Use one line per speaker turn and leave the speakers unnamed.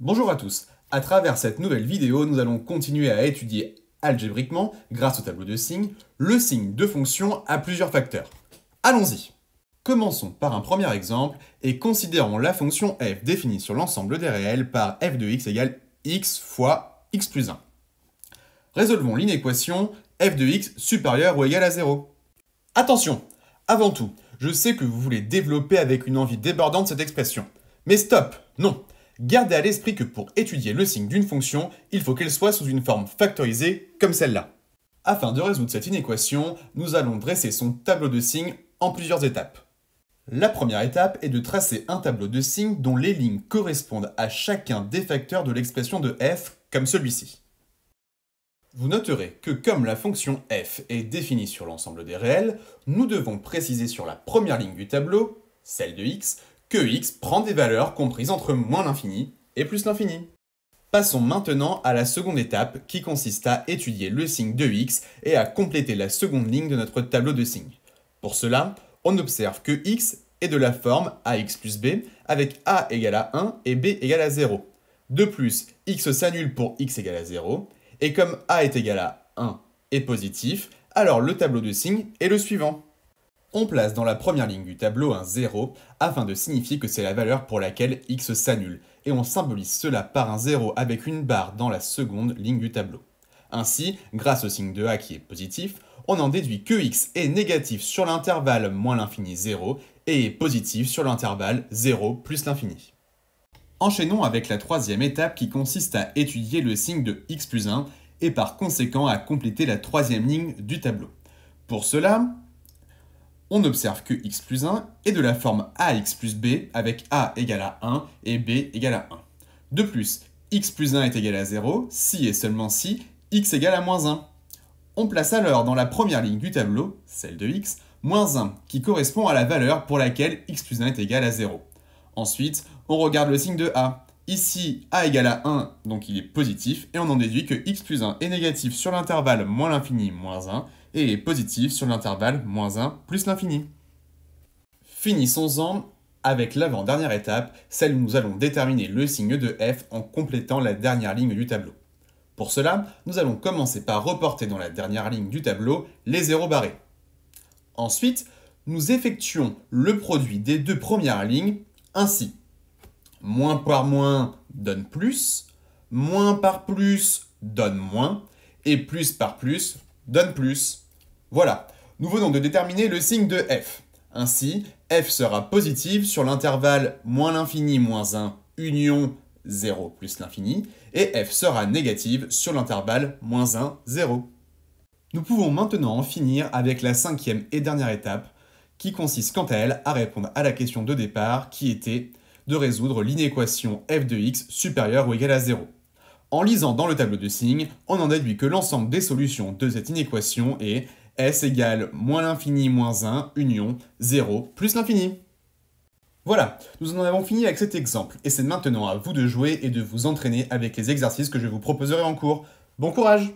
Bonjour à tous. À travers cette nouvelle vidéo, nous allons continuer à étudier algébriquement, grâce au tableau de signes, le signe de fonction à plusieurs facteurs. Allons-y. Commençons par un premier exemple et considérons la fonction f définie sur l'ensemble des réels par f de x égale x fois x plus 1. Résolvons l'inéquation f de x supérieur ou égal à 0. Attention, avant tout, je sais que vous voulez développer avec une envie débordante cette expression. Mais stop, non. Gardez à l'esprit que pour étudier le signe d'une fonction, il faut qu'elle soit sous une forme factorisée comme celle-là. Afin de résoudre cette inéquation, nous allons dresser son tableau de signes en plusieurs étapes. La première étape est de tracer un tableau de signes dont les lignes correspondent à chacun des facteurs de l'expression de f, comme celui-ci. Vous noterez que comme la fonction f est définie sur l'ensemble des réels, nous devons préciser sur la première ligne du tableau, celle de x, que x prend des valeurs comprises entre moins l'infini et plus l'infini. Passons maintenant à la seconde étape qui consiste à étudier le signe de x et à compléter la seconde ligne de notre tableau de signes. Pour cela, on observe que x est de la forme ax plus b avec a égale à 1 et b égale à 0. De plus, x s'annule pour x égale à 0, et comme a est égal à 1 et positif, alors le tableau de signes est le suivant. On place dans la première ligne du tableau un 0 afin de signifier que c'est la valeur pour laquelle x s'annule, et on symbolise cela par un 0 avec une barre dans la seconde ligne du tableau. Ainsi, grâce au signe de a qui est positif, on en déduit que x est négatif sur l'intervalle moins l'infini 0 et est positif sur l'intervalle 0 plus l'infini. Enchaînons avec la troisième étape qui consiste à étudier le signe de x plus 1 et par conséquent à compléter la troisième ligne du tableau. Pour cela, on observe que x plus 1 est de la forme ax plus b avec a égale à 1 et b égale à 1. De plus, x plus 1 est égal à 0 si et seulement si x égale à moins 1. On place alors dans la première ligne du tableau, celle de x, moins 1 qui correspond à la valeur pour laquelle x plus 1 est égal à 0. Ensuite, on regarde le signe de a. Ici, a égale à 1, donc il est positif, et on en déduit que x plus 1 est négatif sur l'intervalle moins l'infini moins 1, et est positif sur l'intervalle moins 1 plus l'infini. Finissons-en avec l'avant-dernière étape, celle où nous allons déterminer le signe de f en complétant la dernière ligne du tableau. Pour cela, nous allons commencer par reporter dans la dernière ligne du tableau les zéros barrés. Ensuite, nous effectuons le produit des deux premières lignes ainsi. Moins par moins donne plus, moins par plus donne moins, et plus par plus donne plus. Voilà, nous venons de déterminer le signe de f. Ainsi, f sera positive sur l'intervalle moins l'infini moins 1 union 0 plus l'infini, et f sera négative sur l'intervalle moins 1, 0. Nous pouvons maintenant en finir avec la cinquième et dernière étape, qui consiste quant à elle à répondre à la question de départ qui était de résoudre l'inéquation f de x supérieure ou égale à 0. En lisant dans le tableau de signes, on en déduit que l'ensemble des solutions de cette inéquation est s égale moins l'infini moins 1 union 0 plus l'infini. Voilà, nous en avons fini avec cet exemple, et c'est maintenant à vous de jouer et de vous entraîner avec les exercices que je vous proposerai en cours. Bon courage!